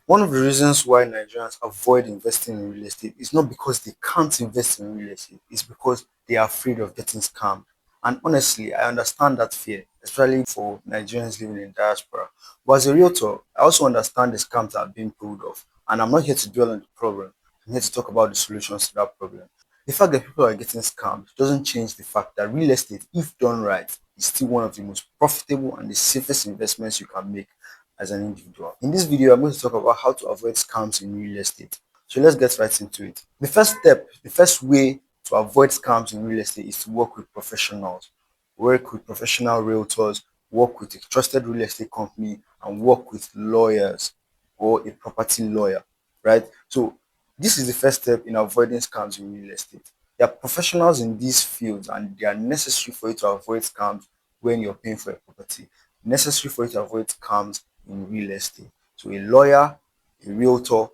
One of the reasons why Nigerians avoid investing in real estate is not because they can't invest in real estate, it's because they are afraid of getting scammed. And honestly, I understand that fear, especially for Nigerians living in diaspora. But as a realtor, I also understand the scams that are being pulled off. And I'm not here to dwell on the problem. I'm here to talk about the solutions to that problem. The fact that people are getting scammed doesn't change the fact that real estate, if done right, is still one of the most profitable and the safest investments you can make as an individual. In this video, I'm going to talk about how to avoid scams in real estate. So let's get right into it. The first step, the first way to avoid scams in real estate is to work with professionals. Work with professional realtors, work with a trusted real estate company, and work with lawyers or a property lawyer, right? So this is the first step in avoiding scams in real estate. There are professionals in these fields and they are necessary for you to avoid scams when you're paying for a property. Necessary for you to avoid scams in real estate. So a lawyer, a realtor,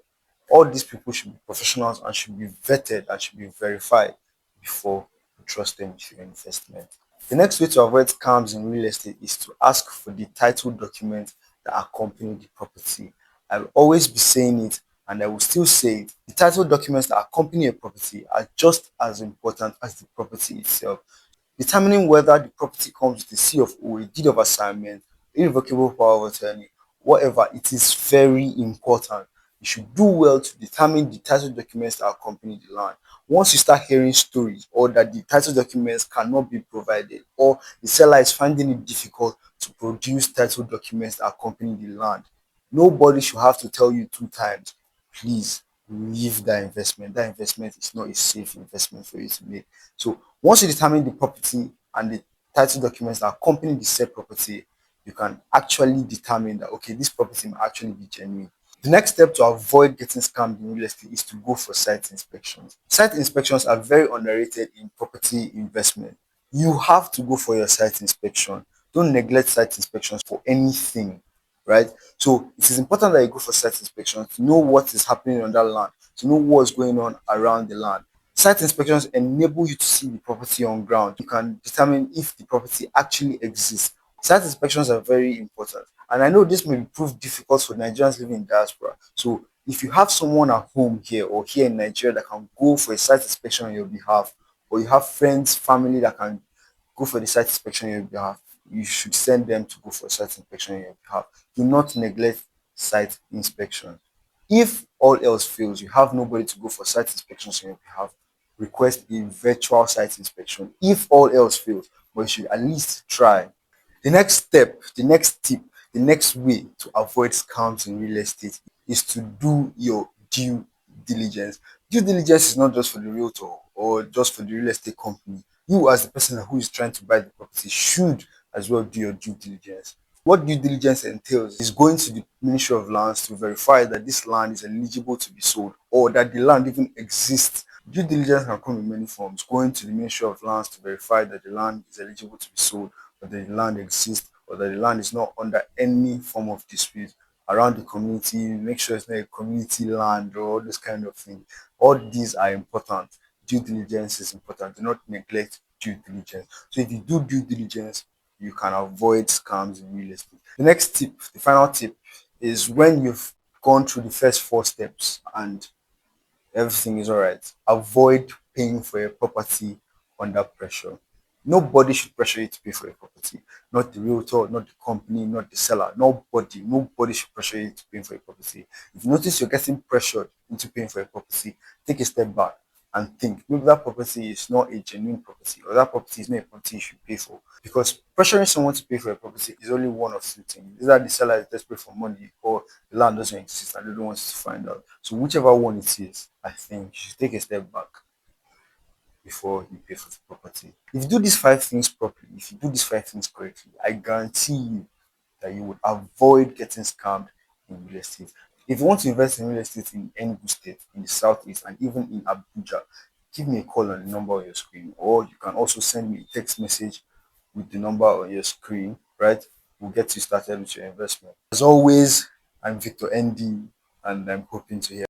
all these people should be professionals and should be vetted and should be verified before you trust them with your investment. The next way to avoid scams in real estate is to ask for the title documents that accompany the property. I will always be saying it and I will still say it. The title documents that accompany a property are just as important as the property itself. Determining whether the property comes with a C of O, a deed of assignment, irrevocable power of attorney, whatever, it is very important. You should do well to determine the title documents that accompany the land. Once you start hearing stories or that the title documents cannot be provided or the seller is finding it difficult to produce title documents that accompany the land, nobody should have to tell you two times, please leave that investment. That investment is not a safe investment for you to make. So once you determine the property and the title documents that accompany the said property, you can actually determine that okay, this property may actually be genuine. The next step to avoid getting scammed in real estate is to go for site inspections. Site inspections are very underrated in property investment. You have to go for your site inspection. Don't neglect site inspections for anything, right? So it is important that you go for site inspections to know what is happening on that land, to know what's going on around the land. Site inspections enable you to see the property on ground. You can determine if the property actually exists. Site inspections are very important. And I know this may prove difficult for Nigerians living in diaspora. So if you have someone at home here or here in Nigeria that can go for a site inspection on your behalf, or you have friends, family that can go for the site inspection on your behalf, you should send them to go for a site inspection on your behalf. Do not neglect site inspection. If all else fails, you have nobody to go for site inspections on your behalf, request a virtual site inspection. If all else fails, but you should at least try. The next step, the next tip, the next way to avoid scams in real estate is to do your due diligence. Due diligence is not just for the realtor or just for the real estate company. You, as the person who is trying to buy the property, should as well do your due diligence. What due diligence entails is going to the Ministry of Lands to verify that this land is eligible to be sold or that the land even exists. Due diligence can come in many forms. Going to the Ministry of Lands to verify that the land is eligible to be sold, or that the land exists, or that the land is not under any form of dispute around the community. Make sure it's not a community land or all this kind of thing. All these are important. Due diligence is important. Do not neglect due diligence. So if you do due diligence, you can avoid scams in real estate. The next tip, the final tip, is when you've gone through the first four steps and everything is all right, avoid paying for a property under pressure. Nobody should pressure you to pay for a property. Not the realtor, not the company, not the seller. Nobody should pressure you to pay for a property. If you notice you're getting pressured into paying for a property, take a step back and think maybe that property is not a genuine property or that property is not a property you should pay for. Because pressuring someone to pay for a property is only one of two things. Either the seller is desperate for money or the land doesn't exist and they don't want you to find out. So whichever one it is, I think you should take a step back before you pay for the property. If you do these five things properly, if you do these five things correctly, I guarantee you that you would avoid getting scammed in real estate. If you want to invest in real estate in Enugu State, in the southeast, and even in Abuja, give me a call on the number on your screen, or you can also send me a text message with the number on your screen, right? We'll get you started with your investment. As always, I'm Victor ND, and I'm hoping to hear.